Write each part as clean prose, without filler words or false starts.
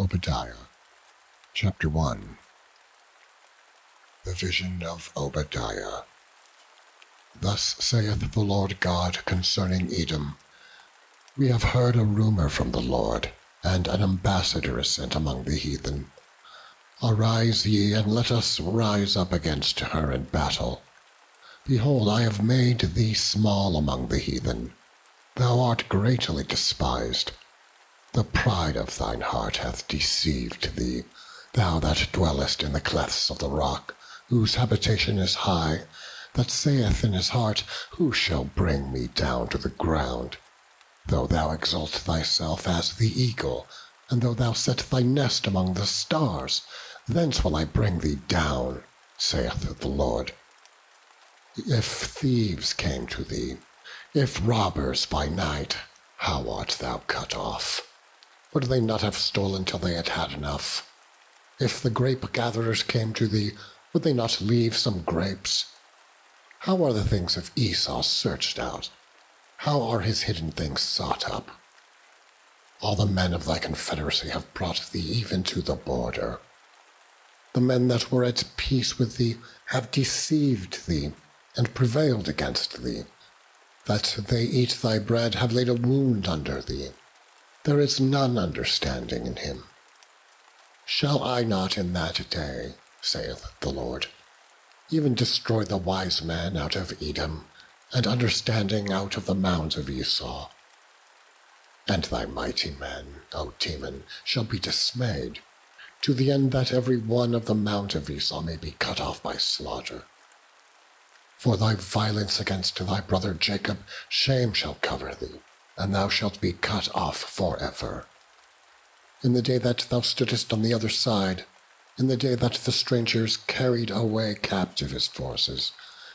Obadiah, chapter 1. The vision of Obadiah. Thus saith the Lord God concerning Edom, We have heard a rumor from the Lord, and an ambassador is sent among the heathen. Arise ye, and let us rise up against her in battle. Behold, I have made thee small among the heathen. Thou art greatly despised. The pride of thine heart hath deceived thee, thou that dwellest in the clefts of the rock, whose habitation is high, that saith in his heart, Who shall bring me down to the ground? Though thou exalt thyself as the eagle, and though thou set thy nest among the stars, thence will I bring thee down, saith the Lord. If thieves came to thee, if robbers by night, how art thou cut off? Would they not have stolen till they had had enough? If the grape-gatherers came to thee, would they not leave some grapes? How are the things of Esau searched out? How are his hidden things sought up? All the men of thy confederacy have brought thee even to the border. The men that were at peace with thee have deceived thee, and prevailed against thee. That they eat thy bread have laid a wound under thee. There is none understanding in him. Shall I not in that day, saith the Lord, even destroy the wise man out of Edom, and understanding out of the mounds of Esau? And thy mighty men, O Teman, shall be dismayed, to the end that every one of the mount of Esau may be cut off by slaughter. For thy violence against thy brother Jacob, shame shall cover thee, and thou shalt be cut off forever. In the day that thou stoodest on the other side, in the day that the strangers carried away captive his forces,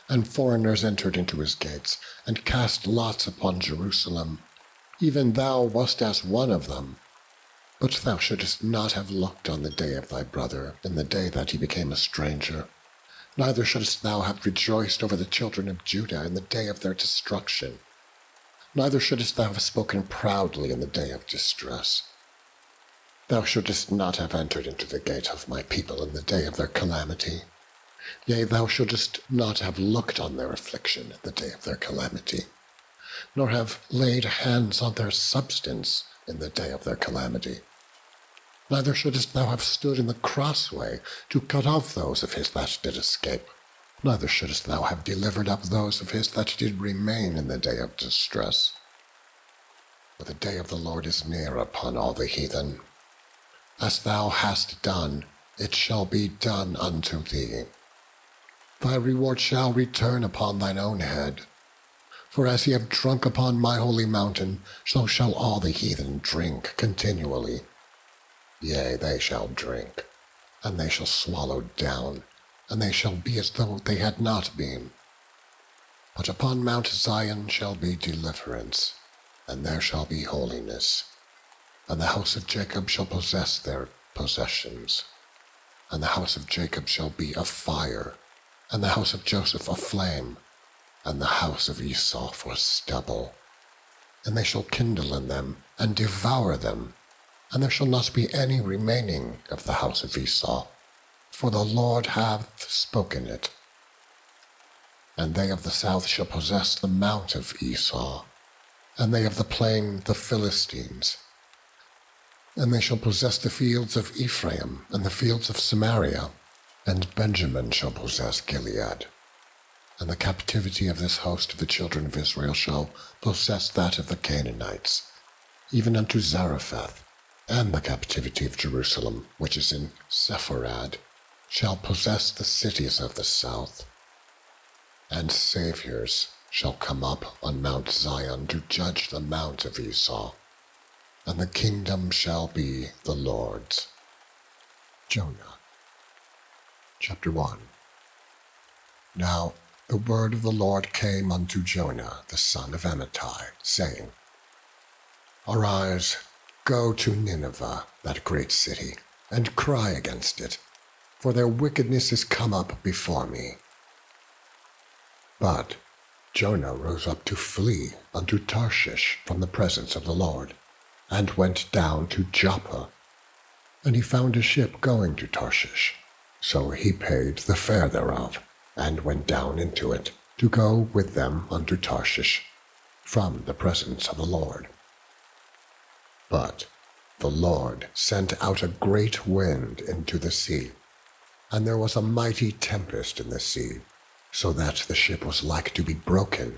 and foreigners entered into his gates, and cast lots upon Jerusalem, even thou wast as one of them. But thou shouldest not have looked on the day of thy brother, in the day that he became a stranger. Neither shouldest thou have rejoiced over the children of Judah in the day of their destruction. Neither shouldest thou have spoken proudly in the day of distress. Thou shouldest not have entered into the gate of my people in the day of their calamity. Yea, thou shouldest not have looked on their affliction in the day of their calamity, nor have laid hands on their substance in the day of their calamity. Neither shouldest thou have stood in the crossway to cut off those of his that did escape. Neither shouldest thou have delivered up those of his that did remain in the day of distress. For the day of the Lord is near upon all the heathen. As thou hast done, it shall be done unto thee. Thy reward shall return upon thine own head. For as ye have drunk upon my holy mountain, so shall all the heathen drink continually. Yea, they shall drink, and they shall swallow down, and they shall be as though they had not been. But upon Mount Zion shall be deliverance, and there shall be holiness. And the house of Jacob shall possess their possessions. And the house of Jacob shall be a fire, and the house of Joseph a flame, and the house of Esau for stubble. And they shall kindle in them, and devour them, and there shall not be any remaining of the house of Esau, for the Lord hath spoken it. And they of the south shall possess the mount of Esau, and they of the plain the Philistines. And they shall possess the fields of Ephraim, and the fields of Samaria, and Benjamin shall possess Gilead. And the captivity of this host of the children of Israel shall possess that of the Canaanites, even unto Zarephath. And the captivity of Jerusalem, which is in Sepharad, shall possess the cities of the south. And saviors shall come up on Mount Zion to judge the mount of Esau, and the kingdom shall be the Lord's. Jonah, chapter 1. Now the word of the Lord came unto Jonah the son of Amittai, saying, Arise, go to Nineveh, that great city, and cry against it, for their wickedness is come up before me. But Jonah rose up to flee unto Tarshish from the presence of the Lord, and went down to Joppa. And he found a ship going to Tarshish. So he paid the fare thereof, and went down into it, to go with them unto Tarshish, from the presence of the Lord. But the Lord sent out a great wind into the sea, and there was a mighty tempest in the sea, so that the ship was like to be broken.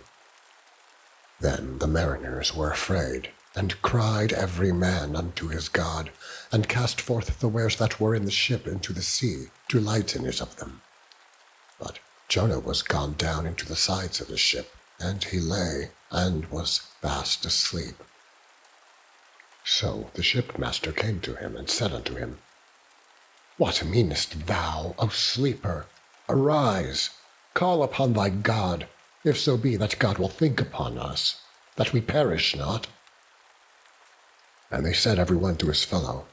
Then the mariners were afraid, and cried every man unto his God, and cast forth the wares that were in the ship into the sea, to lighten it of them. But Jonah was gone down into the sides of the ship, and he lay, and was fast asleep. So the shipmaster came to him, and said unto him, What meanest thou, O sleeper? Arise, call upon thy God, if so be that God will think upon us, that we perish not. And they said every one to his fellow,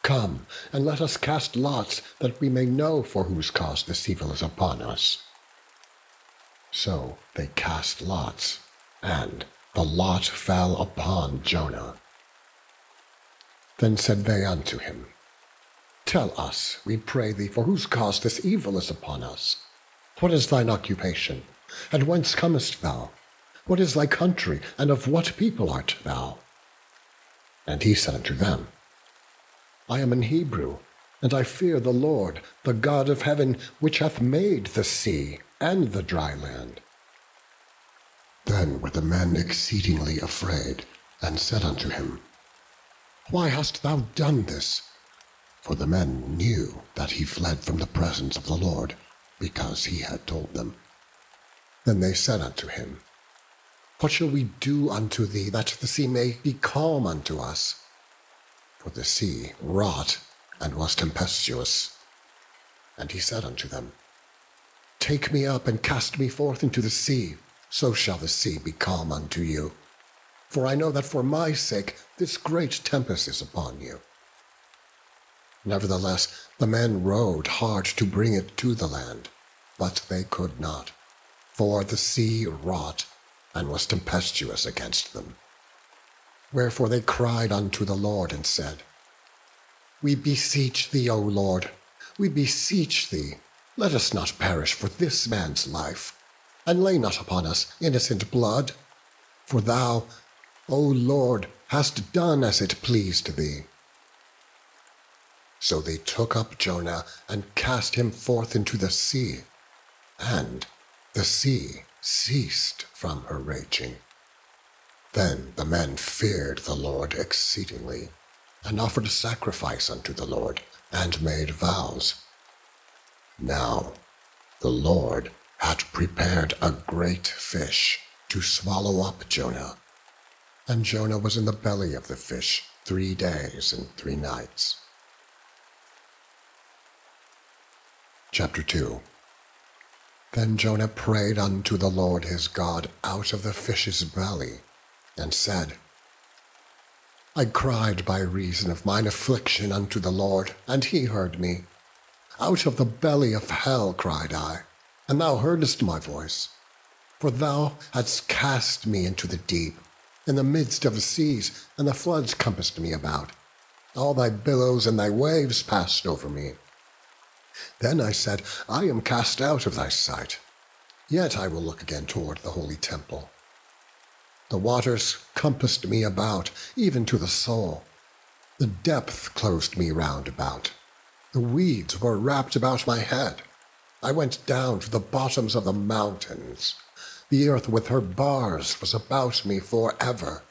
Come, and let us cast lots, that we may know for whose cause this evil is upon us. So they cast lots, and the lot fell upon Jonah. Then said they unto him, Tell us, we pray thee, for whose cause this evil is upon us. What is thine occupation, and whence comest thou? What is thy country, and of what people art thou? And he said unto them, I am an Hebrew, and I fear the Lord, the God of heaven, which hath made the sea and the dry land. Then were the men exceedingly afraid, and said unto him, Why hast thou done this? For the men knew that he fled from the presence of the Lord, because he had told them. Then they said unto him, What shall we do unto thee, that the sea may be calm unto us? For the sea wrought, and was tempestuous. And he said unto them, Take me up, and cast me forth into the sea, so shall the sea be calm unto you. For I know that for my sake this great tempest is upon you. Nevertheless the men rowed hard to bring it to the land, but they could not, for the sea wrought, and was tempestuous against them. Wherefore they cried unto the Lord, and said, We beseech thee, O Lord, we beseech thee, let us not perish for this man's life, and lay not upon us innocent blood. For thou, O Lord, hast done as it pleased thee. So they took up Jonah, and cast him forth into the sea, and the sea ceased from her raging. Then the men feared the Lord exceedingly, and offered a sacrifice unto the Lord, and made vows. Now the Lord had prepared a great fish to swallow up Jonah, and Jonah was in the belly of the fish 3 days and 3 nights. Chapter 2. Then Jonah prayed unto the Lord his God out of the fish's belly, and said, I cried by reason of mine affliction unto the Lord, and he heard me. Out of the belly of hell cried I, and thou heardest my voice. For thou hadst cast me into the deep, in the midst of the seas, and the floods compassed me about. All thy billows and thy waves passed over me. Then I said, I am cast out of thy sight. Yet I will look again toward the holy temple. The waters compassed me about, even to the soul. The depth closed me round about. The weeds were wrapped about my head. I went down to the bottoms of the mountains. The earth with her bars was about me forever.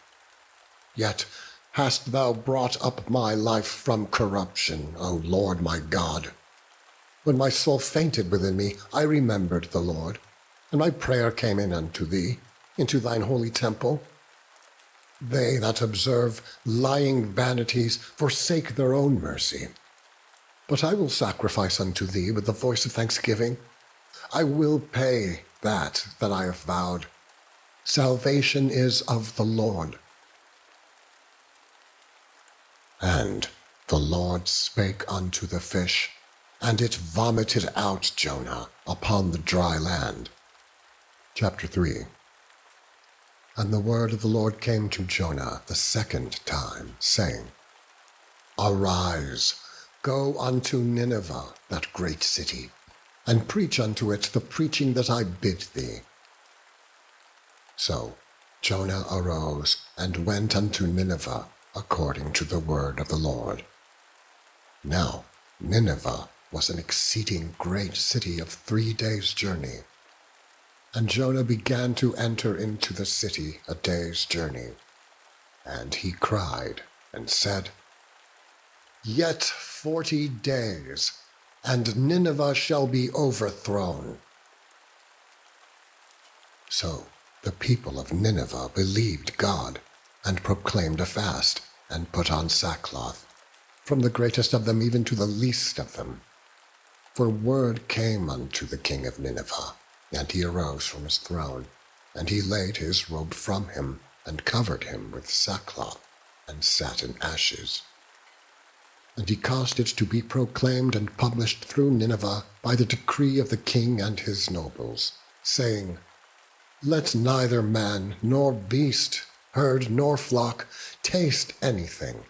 Yet hast thou brought up my life from corruption, O Lord my God. When my soul fainted within me, I remembered the Lord, and my prayer came in unto thee, into thine holy temple. They that observe lying vanities forsake their own mercy. But I will sacrifice unto thee with the voice of thanksgiving. I will pay that I have vowed. Salvation is of the Lord. And the Lord spake unto the fish, and it vomited out Jonah upon the dry land. Chapter 3. And the word of the Lord came to Jonah the second time, saying, Arise, Go unto Nineveh, that great city, and preach unto it the preaching that I bid thee. So Jonah arose and went unto Nineveh according to the word of the Lord. Now Nineveh was an exceeding great city of 3 days' journey. And Jonah began to enter into the city a day's journey. And he cried and said, Yet 40 days, and Nineveh shall be overthrown. So the people of Nineveh believed God, and proclaimed a fast, and put on sackcloth, from the greatest of them even to the least of them. For word came unto the king of Nineveh, and he arose from his throne, and he laid his robe from him, and covered him with sackcloth, and sat in ashes. And he caused it to be proclaimed and published through Nineveh by the decree of the king and his nobles, saying, Let neither man nor beast, herd nor flock, taste anything.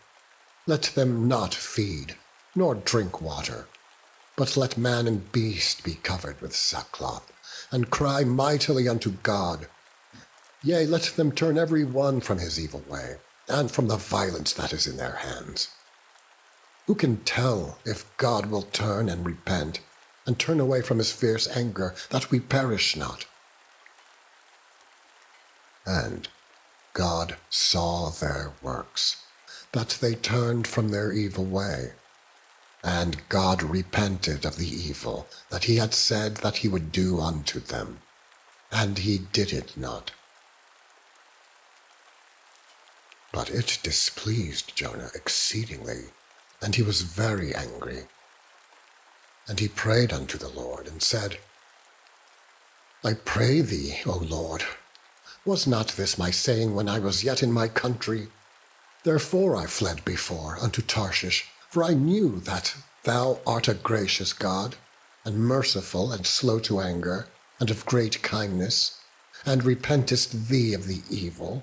Let them not feed, nor drink water, but let man and beast be covered with sackcloth, and cry mightily unto God. Yea, let them turn every one from his evil way, and from the violence that is in their hands. Who can tell if God will turn and repent, and turn away from his fierce anger, that we perish not? And God saw their works, that they turned from their evil way. And God repented of the evil that he had said that he would do unto them, and he did it not. But it displeased Jonah exceedingly, and he was very angry. And he prayed unto the Lord, and said, I pray thee, O Lord, was not this my saying when I was yet in my country? Therefore I fled before unto Tarshish, for I knew that thou art a gracious God, and merciful and slow to anger, and of great kindness, and repentest thee of the evil.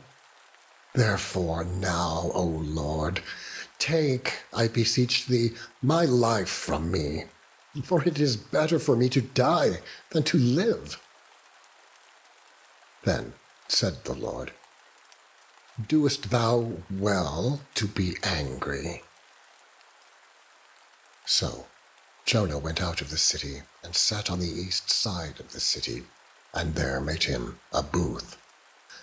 Therefore now, O Lord, take, I beseech thee, my life from me, for it is better for me to die than to live. Then said the Lord, Doest thou well to be angry? So Jonah went out of the city, and sat on the east side of the city, and there made him a booth,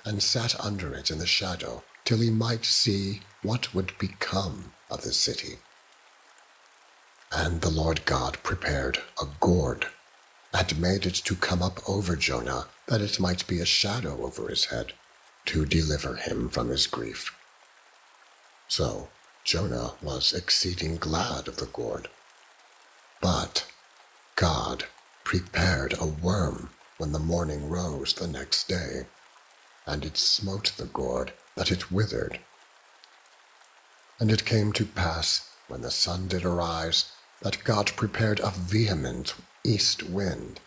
and sat under it in the shadow, till he might see what would become of the city. And the Lord God prepared a gourd, and made it to come up over Jonah, that it might be a shadow over his head, to deliver him from his grief. So Jonah was exceeding glad of the gourd. But God prepared a worm when the morning rose the next day, and it smote the gourd, that it withered. And it came to pass, when the sun did arise, that God prepared a vehement east wind,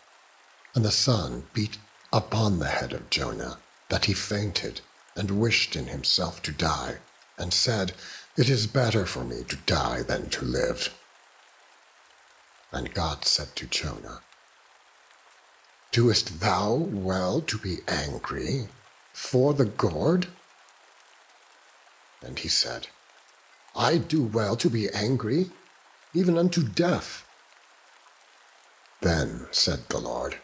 and the sun beat upon the head of Jonah, that he fainted, and wished in himself to die, and said, It is better for me to die than to live. And God said to Jonah, Doest thou well to be angry for the gourd? And he said, I do well to be angry, even unto death. Then said the Lord,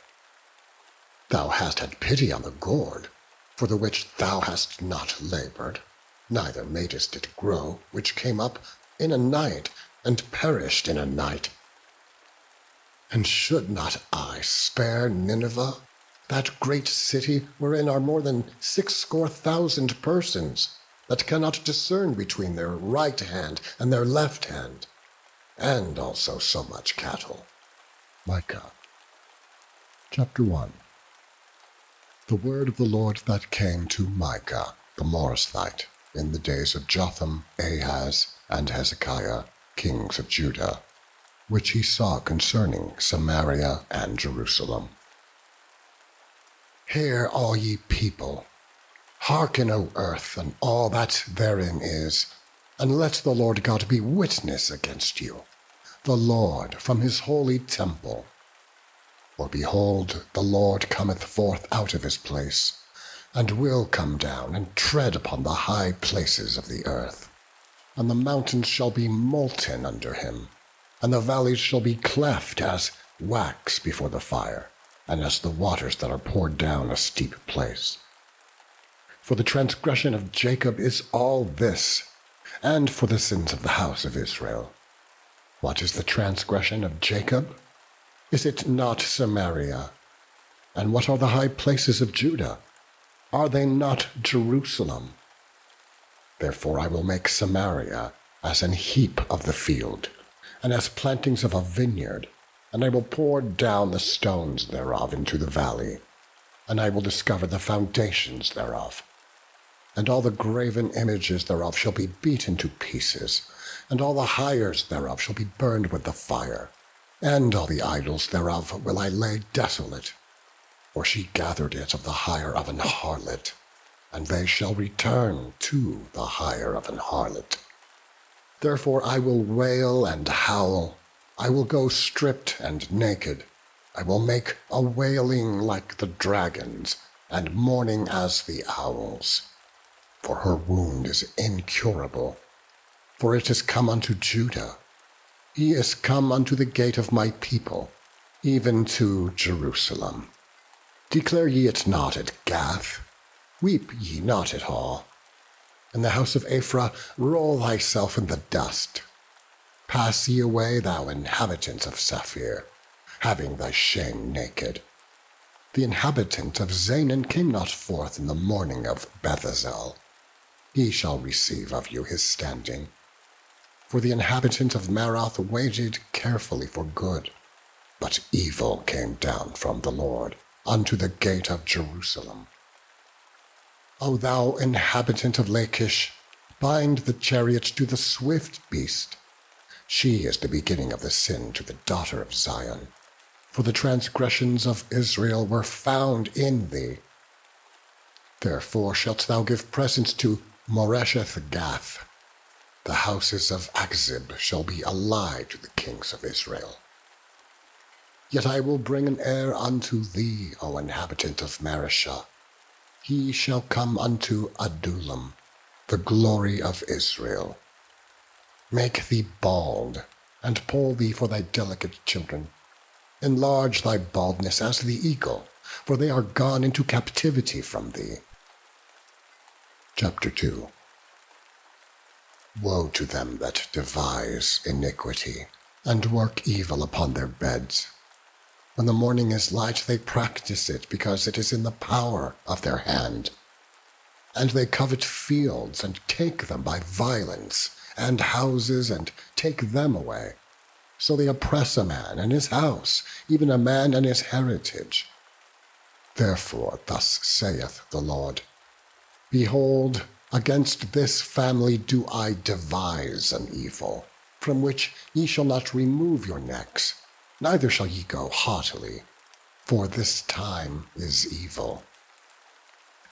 Thou hast had pity on the gourd, for the which thou hast not labored, neither madest it grow, which came up in a night, and perished in a night. And should not I spare Nineveh, that great city wherein are more than 60,000 persons, that cannot discern between their right hand and their left hand, and also so much cattle? Micah, chapter 1. The word of the Lord that came to Micah the Morasthite in the days of Jotham, Ahaz, and Hezekiah, kings of Judah, which he saw concerning Samaria and Jerusalem. Hear, all ye people, hearken, O earth, and all that therein is, and let the Lord God be witness against you. the Lord from his holy temple. For behold, the Lord cometh forth out of his place, and will come down and tread upon the high places of the earth. And the mountains shall be molten under him, and the valleys shall be cleft as wax before the fire, and as the waters that are poured down a steep place. For the transgression of Jacob is all this, and for the sins of the house of Israel. What is the transgression of Jacob? Is it not Samaria? And what are the high places of Judah? Are they not Jerusalem? Therefore I will make Samaria as an heap of the field, and as plantings of a vineyard, and I will pour down the stones thereof into the valley, and I will discover the foundations thereof. And all the graven images thereof shall be beaten to pieces, and all the hires thereof shall be burned with the fire, and all the idols thereof will I lay desolate. For she gathered it of the hire of an harlot, and they shall return to the hire of an harlot. Therefore I will wail and howl, I will go stripped and naked, I will make a wailing like the dragons, and mourning as the owls. For her wound is incurable, for it is come unto Judah. He is come unto the gate of my people, even to Jerusalem. Declare ye it not at Gath, weep ye not at all. In the house of Ephraim roll thyself in the dust. Pass ye away, thou inhabitant of Saphir, having thy shame naked. The inhabitant of Zanan came not forth in the morning of Bethazel. He shall receive of you his standing. For the inhabitant of Maroth waited carefully for good, but evil came down from the Lord unto the gate of Jerusalem. O thou inhabitant of Lachish, bind the chariot to the swift beast. She is the beginning of the sin to the daughter of Zion, for the transgressions of Israel were found in thee. Therefore shalt thou give presents to Moresheth Gath. The houses of Achzib shall be a lie to the kings of Israel. Yet I will bring an heir unto thee, O inhabitant of Mareshah. He shall come unto Adullam, the glory of Israel. Make thee bald, and poll thee for thy delicate children. Enlarge thy baldness as the eagle, for they are gone into captivity from thee. Chapter 2. Woe to them that devise iniquity, and work evil upon their beds. When the morning is light, they practice it, because it is in the power of their hand. And they covet fields, and take them by violence, and houses, and take them away. So they oppress a man and his house, even a man and his heritage. Therefore thus saith the Lord, Behold, against this family do I devise an evil, from which ye shall not remove your necks, neither shall ye go haughtily, for this time is evil.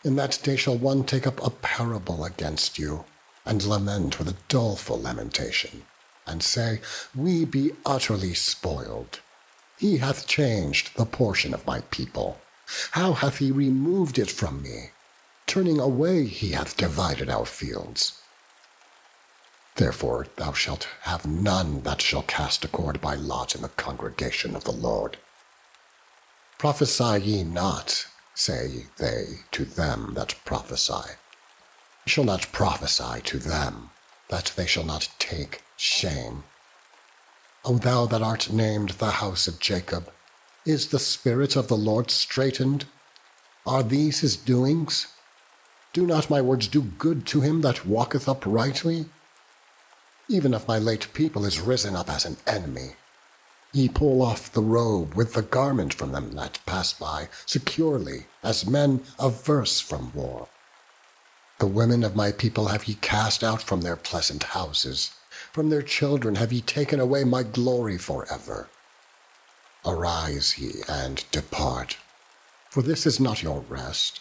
In that day shall one take up a parable against you, and lament with a doleful lamentation, and say, We be utterly spoiled. He hath changed the portion of my people. How hath he removed it from me? Turning away he hath divided our fields. Therefore thou shalt have none that shall cast a cord by lot in the congregation of the Lord. Prophesy ye not, say they to them that prophesy. Ye shall not prophesy to them, that they shall not take shame. O thou that art named the house of Jacob, is the spirit of the Lord straitened? Are these his doings? Do not my words do good to him that walketh uprightly? Even if my late people is risen up as an enemy, ye pull off the robe with the garment from them that pass by securely, as men averse from war. The women of my people have ye cast out from their pleasant houses. From their children have ye taken away my glory forever. Arise ye and depart, for this is not your rest.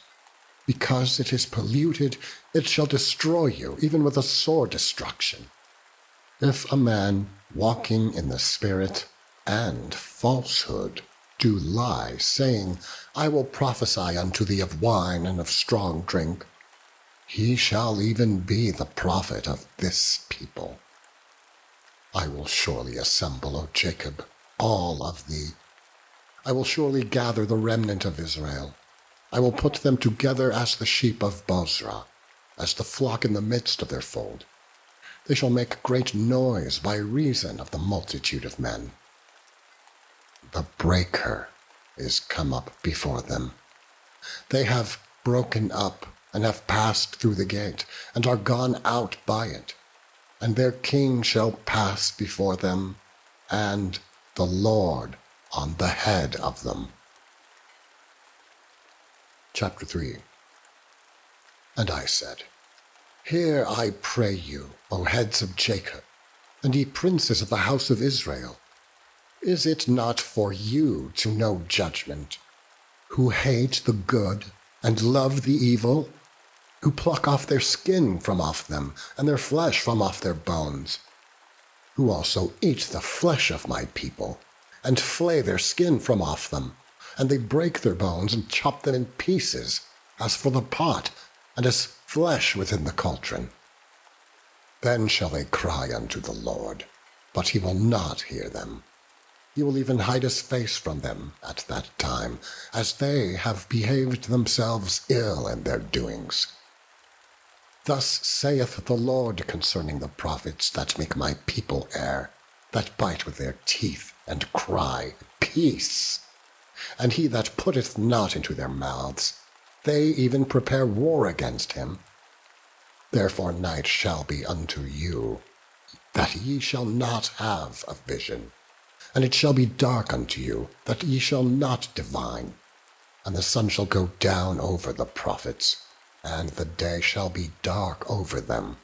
Because it is polluted, it shall destroy you, even with a sore destruction. If a man walking in the spirit and falsehood, do lie, saying, I will prophesy unto thee of wine and of strong drink. He shall even be the prophet of this people. I will surely assemble, O Jacob, all of thee. I will surely gather the remnant of Israel. I will put them together as the sheep of Bozrah, as the flock in the midst of their fold. They shall make great noise by reason of the multitude of men. The breaker is come up before them. They have broken up and have passed through the gate, and are gone out by it. And their king shall pass before them, and the Lord on the head of them. Chapter 3. And I said, Hear, I pray you, O heads of Jacob, and ye princes of the house of Israel. Is it not for you to know judgment, who hate the good and love the evil, who pluck off their skin from off them, and their flesh from off their bones, who also eat the flesh of my people, and flay their skin from off them, and they break their bones and chop them in pieces, as for the pot, and as flesh within the cauldron? Then shall they cry unto the Lord, but he will not hear them. He will even hide his face from them at that time, as they have behaved themselves ill in their doings. Thus saith the Lord concerning the prophets that make my people err, that bite with their teeth, and cry, Peace! And he that putteth not into their mouths, they even prepare war against him. Therefore night shall be unto you, that ye shall not have a vision, and it shall be dark unto you, that ye shall not divine. And the sun shall go down over the prophets, and the day shall be dark over them.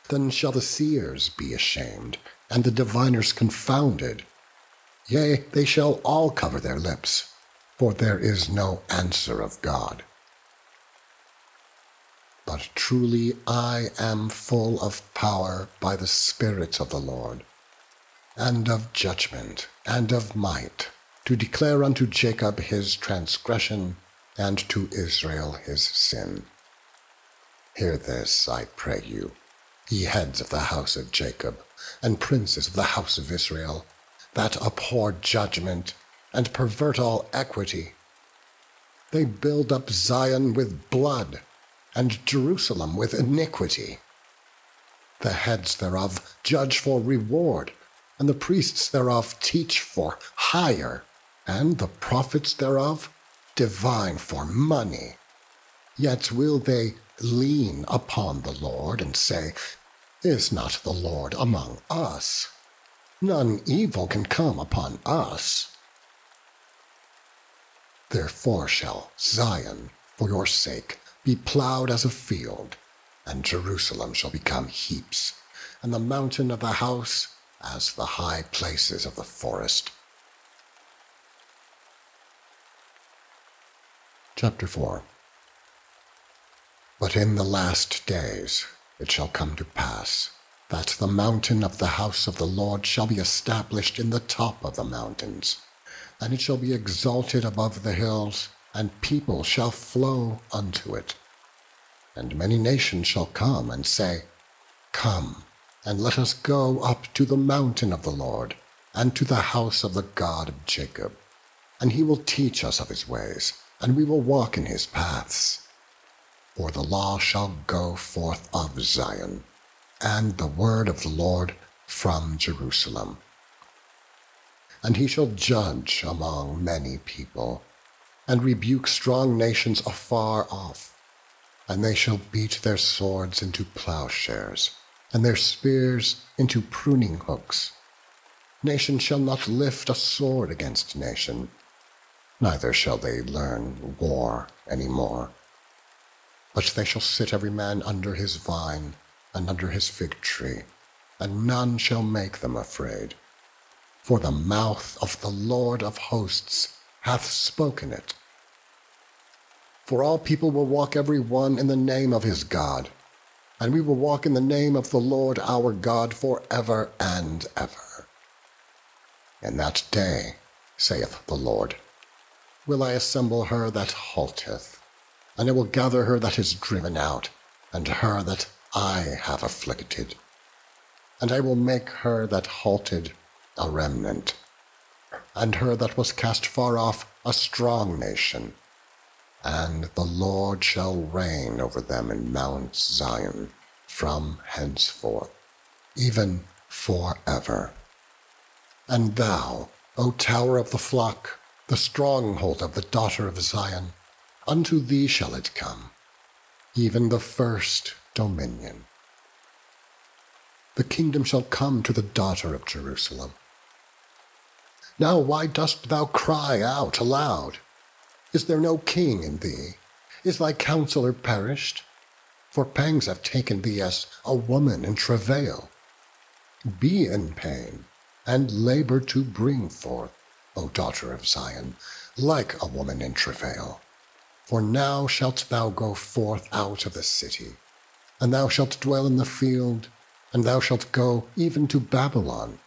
Then shall the seers be ashamed, and the diviners confounded. Yea, they shall all cover their lips, for there is no answer of God. But truly I am full of power by the Spirit of the Lord, and of judgment, and of might, to declare unto Jacob his transgression, and to Israel his sin. Hear this, I pray you, ye heads of the house of Jacob, and princes of the house of Israel, that abhor judgment, and pervert all equity. They build up Zion with blood, and Jerusalem with iniquity. The heads thereof judge for reward, and the priests thereof teach for hire, and the prophets thereof divine for money. Yet will they lean upon the Lord, and say, Is not the Lord among us? None evil can come upon us. Therefore shall Zion, for your sake, be plowed as a field, and Jerusalem shall become heaps, and the mountain of the house as the high places of the forest. Chapter 4. But in the last days it shall come to pass, that the mountain of the house of the Lord shall be established in the top of the mountains, and it shall be exalted above the hills, and people shall flow unto it. And many nations shall come and say, Come, and let us go up to the mountain of the Lord, and to the house of the God of Jacob. And he will teach us of his ways, and we will walk in his paths. For the law shall go forth of Zion, and the word of the Lord from Jerusalem. And he shall judge among many people, and rebuke strong nations afar off. And they shall beat their swords into plowshares, and their spears into pruning hooks. Nation shall not lift a sword against nation, neither shall they learn war any more. But they shall sit every man under his vine, and under his fig tree, and none shall make them afraid. For the mouth of the Lord of hosts hath spoken it. For all people will walk every one in the name of his God. and we will walk in the name of the Lord our God forever and ever. In that day, saith the Lord, will I assemble her that halteth, and I will gather her that is driven out, and her that I have afflicted. And I will make her that halted a remnant, and her that was cast far off a strong nation. And the Lord shall reign over them in Mount Zion from henceforth, even forever. And thou, O tower of the flock, the stronghold of the daughter of Zion, unto thee shall it come, even the first dominion. The kingdom shall come to the daughter of Jerusalem. Now why dost thou cry out aloud? Is there no king in thee? Is thy counselor perished? For pangs have taken thee as a woman in travail. Be in pain, and labor to bring forth, O daughter of Zion, like a woman in travail. For now shalt thou go forth out of the city, and thou shalt dwell in the field, and thou shalt go even to Babylon.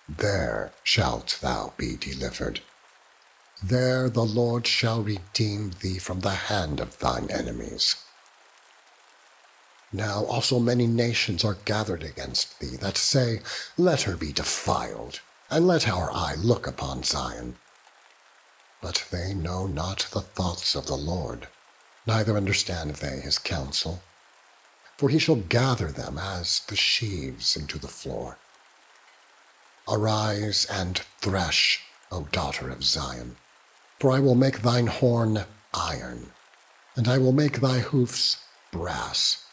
There shalt thou be delivered. There the Lord shall redeem thee from the hand of thine enemies. Now also many nations are gathered against thee, that say, let her be defiled, and let our eye look upon Zion. But they know not the thoughts of the Lord, neither understand they his counsel. For he shall gather them as the sheaves into the floor. Arise and thresh, O daughter of Zion, for I will make thine horn iron, and I will make thy hoofs brass,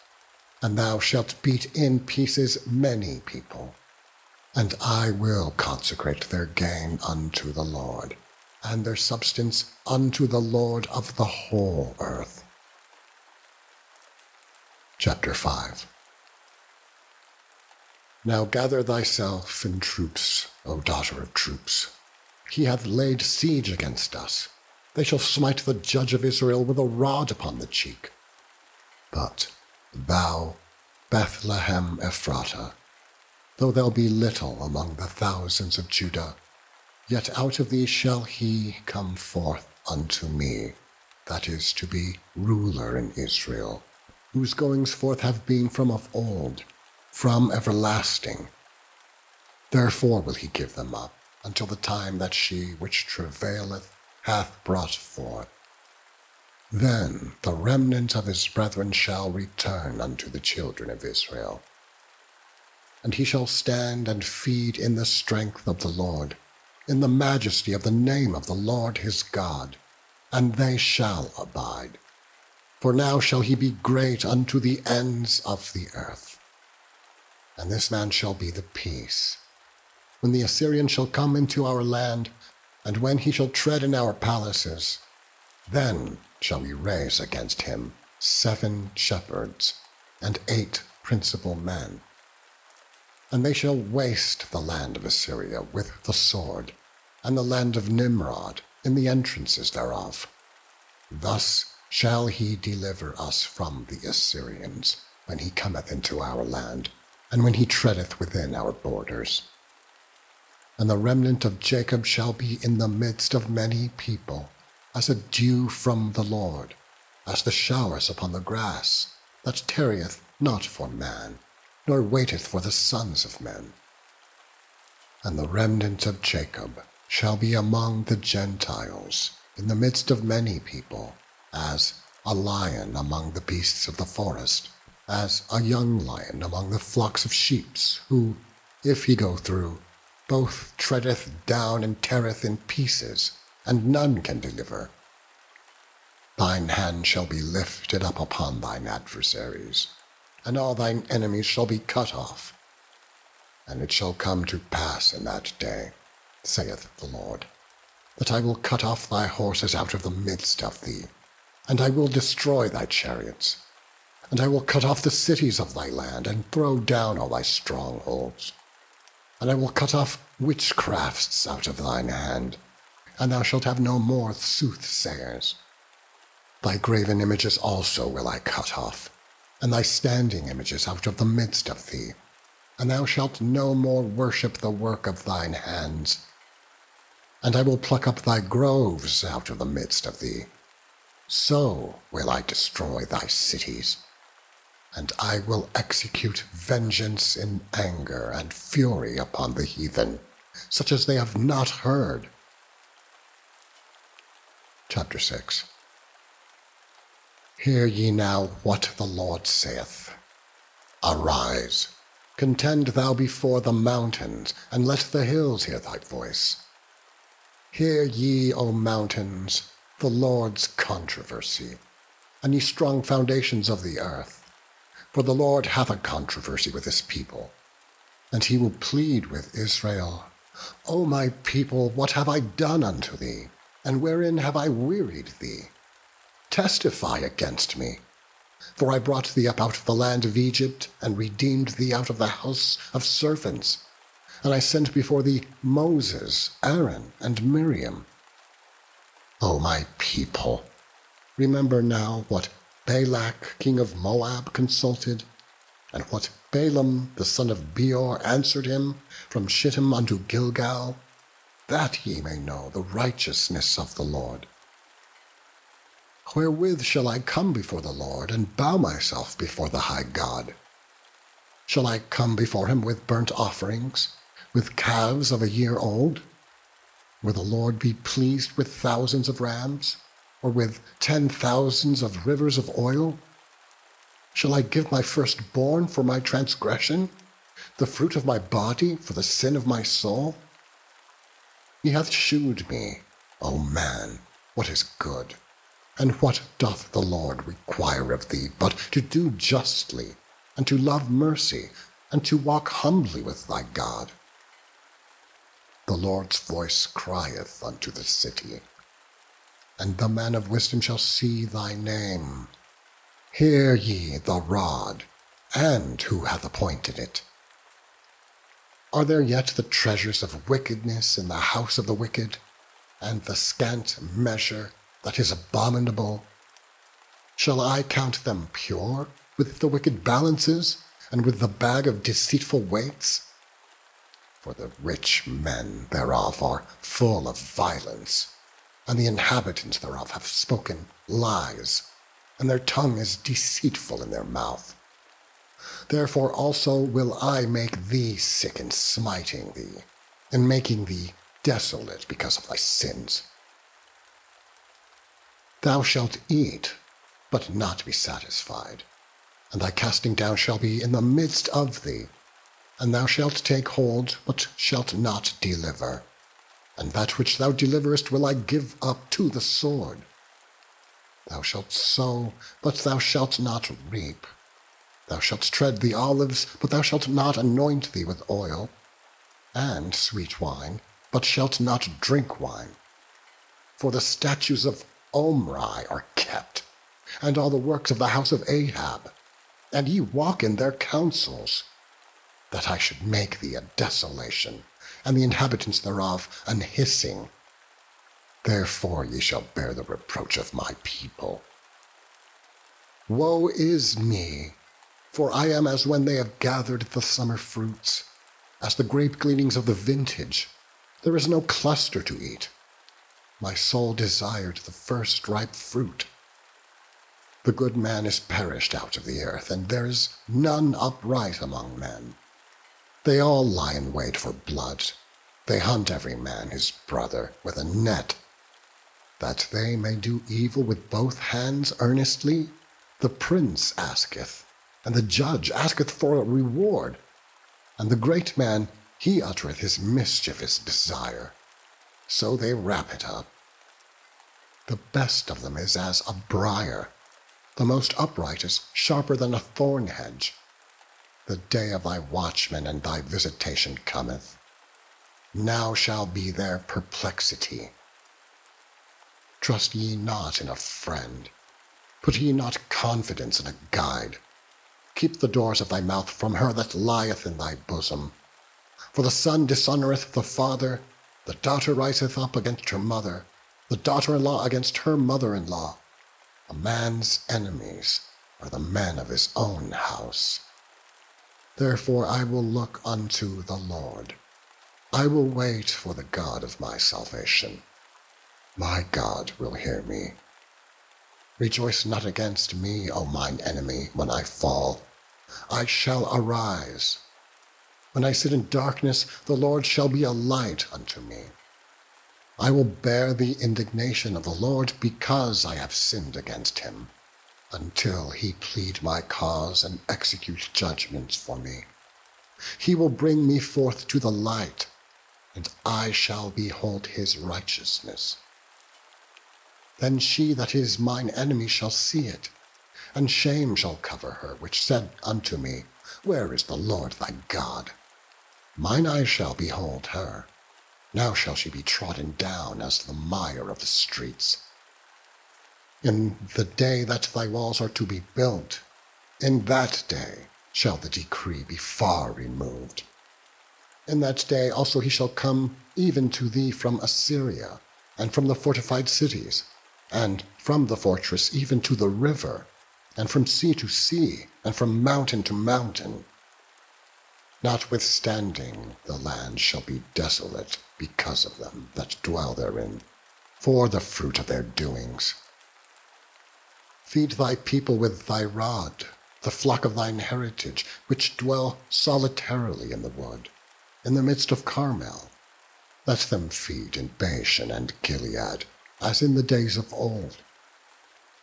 and thou shalt beat in pieces many people. And I will consecrate their gain unto the Lord, and their substance unto the Lord of the whole earth. Chapter 5. Now gather thyself in troops, O daughter of troops. He hath laid siege against us. They shall smite the judge of Israel with a rod upon the cheek. But thou, Bethlehem Ephratah, though thou be little among the thousands of Judah, yet out of thee shall he come forth unto me, that is to be ruler in Israel, whose goings forth have been from of old, from everlasting. Therefore will he give them up, until the time that she which travaileth hath brought forth. Then the remnant of his brethren shall return unto the children of Israel. And he shall stand and feed in the strength of the Lord, in the majesty of the name of the Lord his God, and they shall abide. For now shall he be great unto the ends of the earth. And this man shall be the peace. When the Assyrian shall come into our land, and when he shall tread in our palaces, then shall we raise against him 7 shepherds, and 8 principal men. And they shall waste the land of Assyria with the sword, and the land of Nimrod in the entrances thereof. Thus shall he deliver us from the Assyrians, when he cometh into our land, and when he treadeth within our borders. And the remnant of Jacob shall be in the midst of many people, as a dew from the Lord, as the showers upon the grass, that tarrieth not for man, nor waiteth for the sons of men. And the remnant of Jacob shall be among the Gentiles, in the midst of many people, as a lion among the beasts of the forest, as a young lion among the flocks of sheep, who, if he go through, both treadeth down and teareth in pieces, and none can deliver. Thine hand shall be lifted up upon thine adversaries, and all thine enemies shall be cut off. And it shall come to pass in that day, saith the Lord, that I will cut off thy horses out of the midst of thee, and I will destroy thy chariots, and I will cut off the cities of thy land, and throw down all thy strongholds. And I will cut off witchcrafts out of thine hand, and thou shalt have no more soothsayers. Thy graven images also will I cut off, and thy standing images out of the midst of thee, and thou shalt no more worship the work of thine hands. And I will pluck up thy groves out of the midst of thee. So will I destroy thy cities, and I will execute vengeance in anger and fury upon the heathen, such as they have not heard. Chapter 6. Hear ye now what the Lord saith. Arise, contend thou before the mountains, and let the hills hear thy voice. Hear ye, O mountains, the Lord's controversy, and ye strong foundations of the earth. For the Lord hath a controversy with his people, and he will plead with Israel. O my people, what have I done unto thee, and wherein have I wearied thee? Testify against me. For I brought thee up out of the land of Egypt, and redeemed thee out of the house of servants. And I sent before thee Moses, Aaron, and Miriam. O my people, remember now what Balak king of Moab consulted, and what Balaam the son of Beor answered him from Shittim unto Gilgal, that ye may know the righteousness of the Lord. Wherewith shall I come before the Lord, and bow myself before the high God? Shall I come before him with burnt offerings, with calves of a year old? Will the Lord be pleased with thousands of rams, or with 10,000s of rivers of oil? Shall I give my firstborn for my transgression, the fruit of my body for the sin of my soul? He hath shewed me, O man, what is good, and what doth the Lord require of thee, but to do justly, and to love mercy, and to walk humbly with thy God? The Lord's voice crieth unto the city, and the man of wisdom shall see thy name. Hear ye the rod, and who hath appointed it. Are there yet the treasures of wickedness in the house of the wicked, and the scant measure that is abominable? Shall I count them pure with the wicked balances, and with the bag of deceitful weights? For the rich men thereof are full of violence, and the inhabitants thereof have spoken lies, and their tongue is deceitful in their mouth. Therefore also will I make thee sick in smiting thee, and making thee desolate because of thy sins. Thou shalt eat, but not be satisfied, and thy casting down shall be in the midst of thee, and thou shalt take hold, but shalt not deliver. And that which thou deliverest will I give up to the sword. Thou shalt sow, but thou shalt not reap. Thou shalt tread the olives, but thou shalt not anoint thee with oil, and sweet wine, but shalt not drink wine. For the statutes of Omri are kept, and all the works of the house of Ahab, and ye walk in their counsels, that I should make thee a desolation, and the inhabitants thereof an hissing. Therefore ye shall bear the reproach of my people. Woe is me, for I am as when they have gathered the summer fruits, as the grape gleanings of the vintage. There is no cluster to eat. My soul desired the first ripe fruit. The good man is perished out of the earth, and there is none upright among men. They all lie in wait for blood. They hunt every man his brother with a net. That they may do evil with both hands earnestly, the prince asketh, and the judge asketh for a reward, and the great man, he uttereth his mischievous desire. So they wrap it up. The best of them is as a briar, the most upright is sharper than a thorn hedge. The day of thy watchmen and thy visitation cometh. Now shall be their perplexity. Trust ye not in a friend. Put ye not confidence in a guide. Keep the doors of thy mouth from her that lieth in thy bosom. For the son dishonoureth the father, the daughter riseth up against her mother, the daughter-in-law against her mother-in-law. A man's enemies are the men of his own house. Therefore I will look unto the Lord. I will wait for the God of my salvation. My God will hear me. Rejoice not against me, O mine enemy, when I fall. I shall arise. When I sit in darkness, the Lord shall be a light unto me. I will bear the indignation of the Lord because I have sinned against him, until he plead my cause and execute judgments for me. He will bring me forth to the light, and I shall behold his righteousness. Then she that is mine enemy shall see it, and shame shall cover her, which said unto me, Where is the Lord thy God? Mine eyes shall behold her. Now shall she be trodden down as the mire of the streets. In the day that thy walls are to be built, in that day shall the decree be far removed. In that day also he shall come even to thee from Assyria, and from the fortified cities, and from the fortress even to the river, and from sea to sea, and from mountain to mountain. Notwithstanding, the land shall be desolate because of them that dwell therein, for the fruit of their doings. Feed thy people with thy rod, the flock of thine heritage, which dwell solitarily in the wood, in the midst of Carmel. Let them feed in Bashan and Gilead, as in the days of old.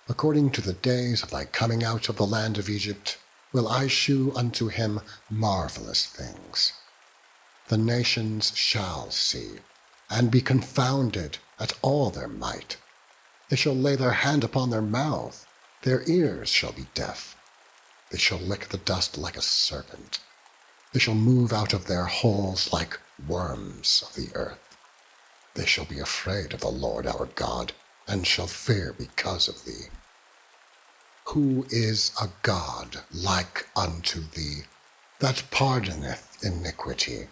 According to the days of thy coming out of the land of Egypt, will I shew unto him marvelous things. The nations shall see, and be confounded at all their might. They shall lay their hand upon their mouth, their ears shall be deaf. They shall lick the dust like a serpent. They shall move out of their holes like worms of the earth. They shall be afraid of the Lord our God, and shall fear because of thee. Who is a God like unto thee, that pardoneth iniquity,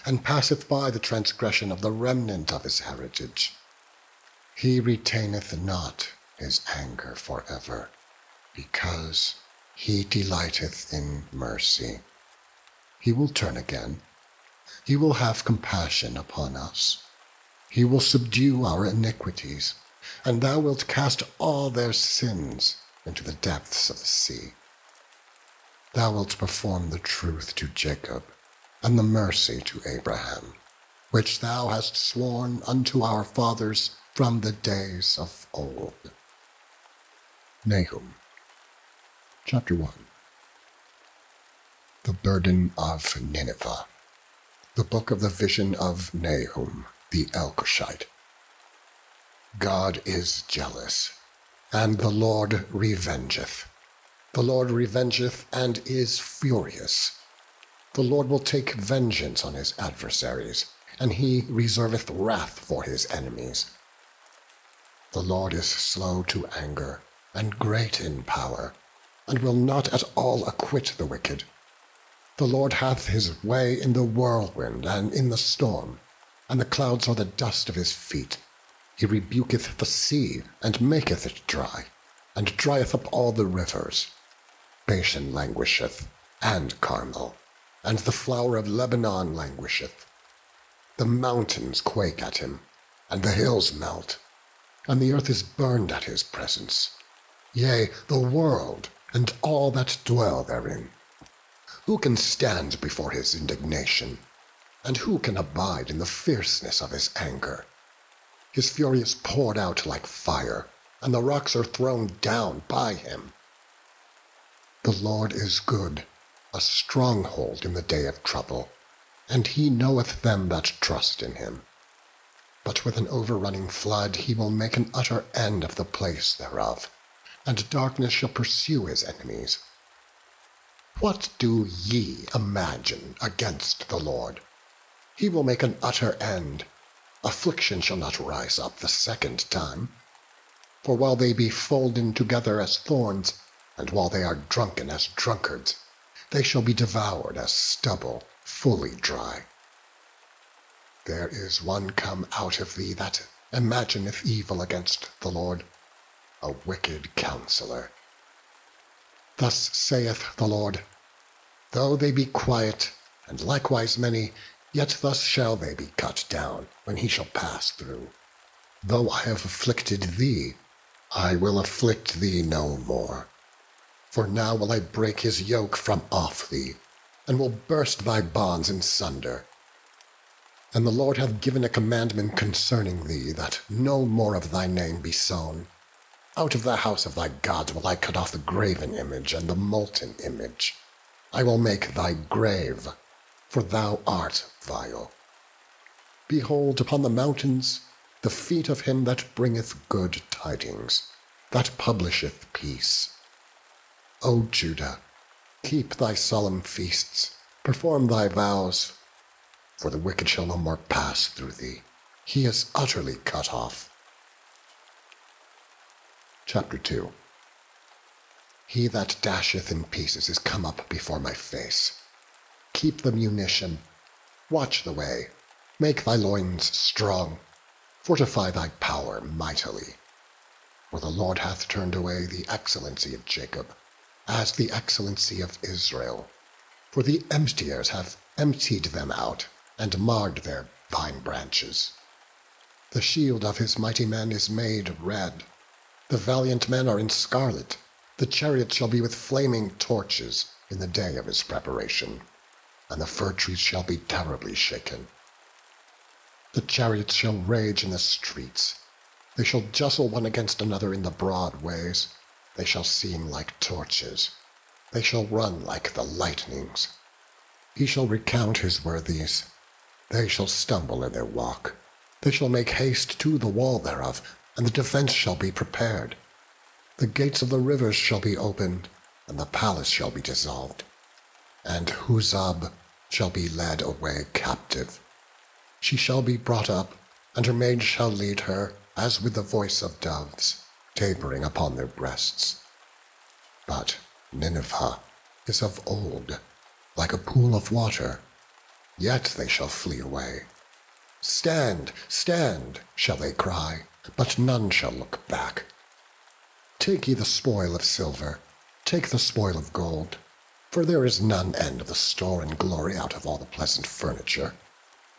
and passeth by the transgression of the remnant of his heritage? He retaineth not his anger forever, because he delighteth in mercy. He will turn again. He will have compassion upon us. He will subdue our iniquities, and thou wilt cast all their sins into the depths of the sea. Thou wilt perform the truth to Jacob, and the mercy to Abraham, which thou hast sworn unto our fathers from the days of old. Nahum, chapter 1. The burden of Nineveh. The book of the vision of Nahum the Elkoshite. God is jealous, and the Lord revengeth. The Lord revengeth and is furious. The Lord will take vengeance on his adversaries, and he reserveth wrath for his enemies. The Lord is slow to anger, and great in power, and will not at all acquit the wicked. The Lord hath his way in the whirlwind and in the storm, and the clouds are the dust of his feet. He rebuketh the sea, and maketh it dry, and drieth up all the rivers. Bashan languisheth, and Carmel, and the flower of Lebanon languisheth. The mountains quake at him, and the hills melt, and the earth is burned at his presence. Yea, the world, and all that dwell therein. Who can stand before his indignation? And who can abide in the fierceness of his anger? His fury is poured out like fire, and the rocks are thrown down by him. The Lord is good, a stronghold in the day of trouble, and he knoweth them that trust in him. But with an overrunning flood he will make an utter end of the place thereof, and darkness shall pursue his enemies. What do ye imagine against the Lord? He will make an utter end. Affliction shall not rise up the second time. For while they be folden together as thorns, and while they are drunken as drunkards, they shall be devoured as stubble fully dry. There is one come out of thee that imagineth evil against the Lord, a wicked counselor. Thus saith the Lord, though they be quiet, and likewise many, yet thus shall they be cut down, when he shall pass through. Though I have afflicted thee, I will afflict thee no more. For now will I break his yoke from off thee, and will burst thy bonds in sunder. And the Lord hath given a commandment concerning thee, that no more of thy name be sown. Out of the house of thy gods will I cut off the graven image and the molten image. I will make thy grave, for thou art vile. Behold, upon the mountains the feet of him that bringeth good tidings, that publisheth peace. O Judah, keep thy solemn feasts, perform thy vows, for the wicked shall no more pass through thee. He is utterly cut off. Chapter 2. He that dasheth in pieces is come up before my face. Keep the munition, watch the way, make thy loins strong, fortify thy power mightily. For the Lord hath turned away the excellency of Jacob, as the excellency of Israel. For the emptiers have emptied them out, and marred their vine branches. The shield of his mighty men is made red. The valiant men are in scarlet. The chariot shall be with flaming torches in the day of his preparation, and the fir trees shall be terribly shaken. The chariots shall rage in the streets. They shall justle one against another in the broad ways. They shall seem like torches. They shall run like the lightnings. He shall recount his worthies. They shall stumble in their walk. They shall make haste to the wall thereof, and the defense shall be prepared. The gates of the rivers shall be opened, and the palace shall be dissolved. And Huzab shall be led away captive. She shall be brought up, and her maids shall lead her, as with the voice of doves, tapering upon their breasts. But Nineveh is of old, like a pool of water, yet they shall flee away. Stand, stand, shall they cry, but none shall look back. Take ye the spoil of silver, take the spoil of gold, for there is none end of the store and glory out of all the pleasant furniture.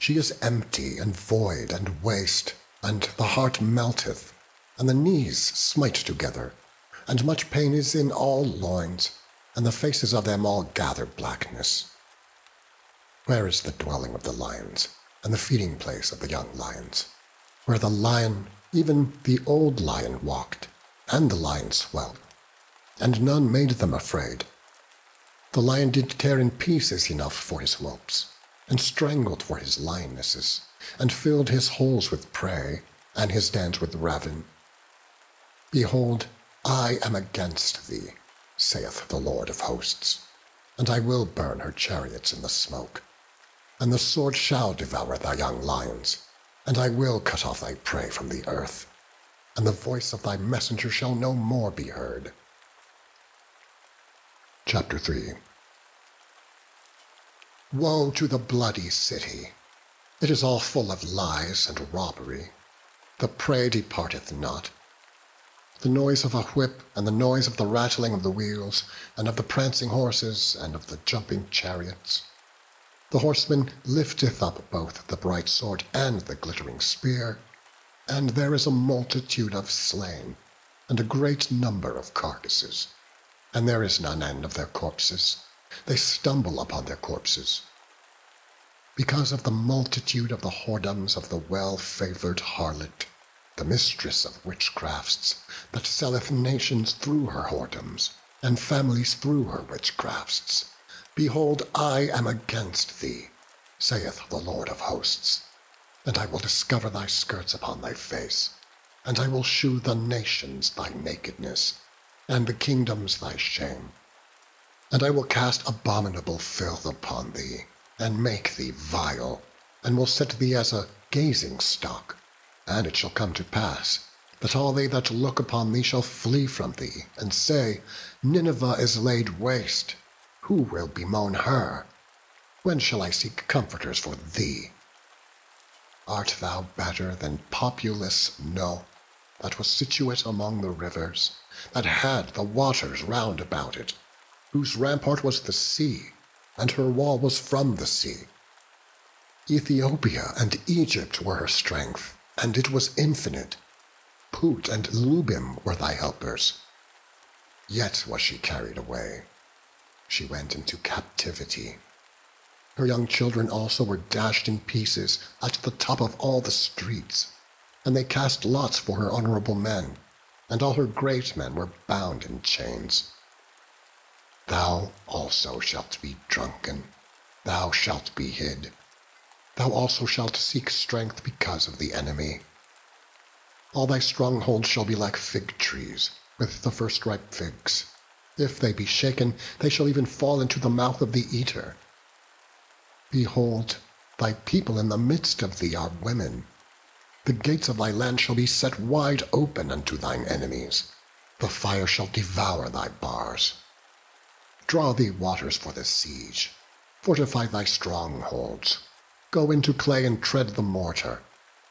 She is empty and void and waste, and the heart melteth, and the knees smite together, and much pain is in all loins, and the faces of them all gather blackness. Where is the dwelling of the lions, and the feeding place of the young lions, where the lion, even the old lion, walked, and the lions whelped, and none made them afraid? The lion did tear in pieces enough for his whelps, and strangled for his lionesses, and filled his holes with prey, and his dens with ravin. Behold, I am against thee, saith the Lord of hosts, and I will burn her chariots in the smoke. And the sword shall devour thy young lions, and I will cut off thy prey from the earth, and the voice of thy messenger shall no more be heard. Chapter 3. Woe to the bloody city! It is all full of lies and robbery. The prey departeth not. The noise of a whip, and the noise of the rattling of the wheels, and of the prancing horses, and of the jumping chariots. The horseman lifteth up both the bright sword and the glittering spear, and there is a multitude of slain, and a great number of carcasses, and there is none end of their corpses. They stumble upon their corpses. Because of the multitude of the whoredoms of the well-favoured harlot, the mistress of witchcrafts, that selleth nations through her whoredoms, and families through her witchcrafts. Behold, I am against thee, saith the Lord of hosts, and I will discover thy skirts upon thy face, and I will shew the nations thy nakedness, and the kingdoms thy shame. And I will cast abominable filth upon thee, and make thee vile, and will set thee as a gazing stock. And it shall come to pass, that all they that look upon thee shall flee from thee, and say, Nineveh is laid waste. Who will bemoan her? When shall I seek comforters for thee? Art thou better than populous No, that was situate among the rivers, that had the waters round about it, whose rampart was the sea, and her wall was from the sea. Ethiopia and Egypt were her strength, and it was infinite. Put and Lubim were thy helpers. Yet was she carried away. She went into captivity. Her young children also were dashed in pieces at the top of all the streets, and they cast lots for her honorable men, and all her great men were bound in chains. Thou also shalt be drunken, thou shalt be hid. Thou also shalt seek strength because of the enemy. All thy strongholds shall be like fig trees, with the first ripe figs. If they be shaken, they shall even fall into the mouth of the eater. Behold, thy people in the midst of thee are women. The gates of thy land shall be set wide open unto thine enemies. The fire shall devour thy bars. Draw thee waters for the siege. Fortify thy strongholds. Go into clay and tread the mortar.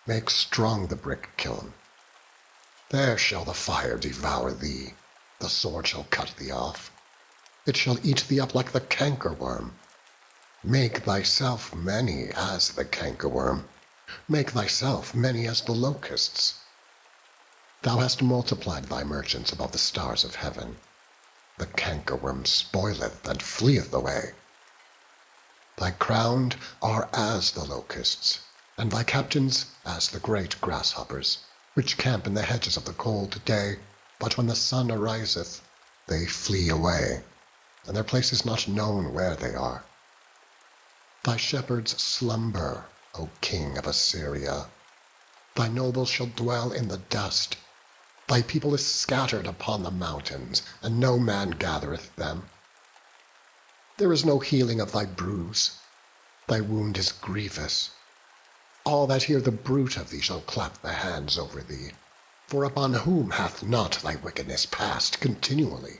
Make strong the brick kiln. There shall the fire devour thee. The sword shall cut thee off. It shall eat thee up like the cankerworm. Make thyself many as the cankerworm. Make thyself many as the locusts. Thou hast multiplied thy merchants above the stars of heaven. The cankerworm spoileth and fleeth away. Thy crowned are as the locusts, and thy captains as the great grasshoppers, which camp in the hedges of the cold day, but when the sun ariseth, they flee away, and their place is not known where they are. Thy shepherds slumber, O king of Assyria. Thy nobles shall dwell in the dust. Thy people is scattered upon the mountains, and no man gathereth them. There is no healing of thy bruise. Thy wound is grievous. All that hear the bruit of thee shall clap the hands over thee. For upon whom hath not thy wickedness passed continually?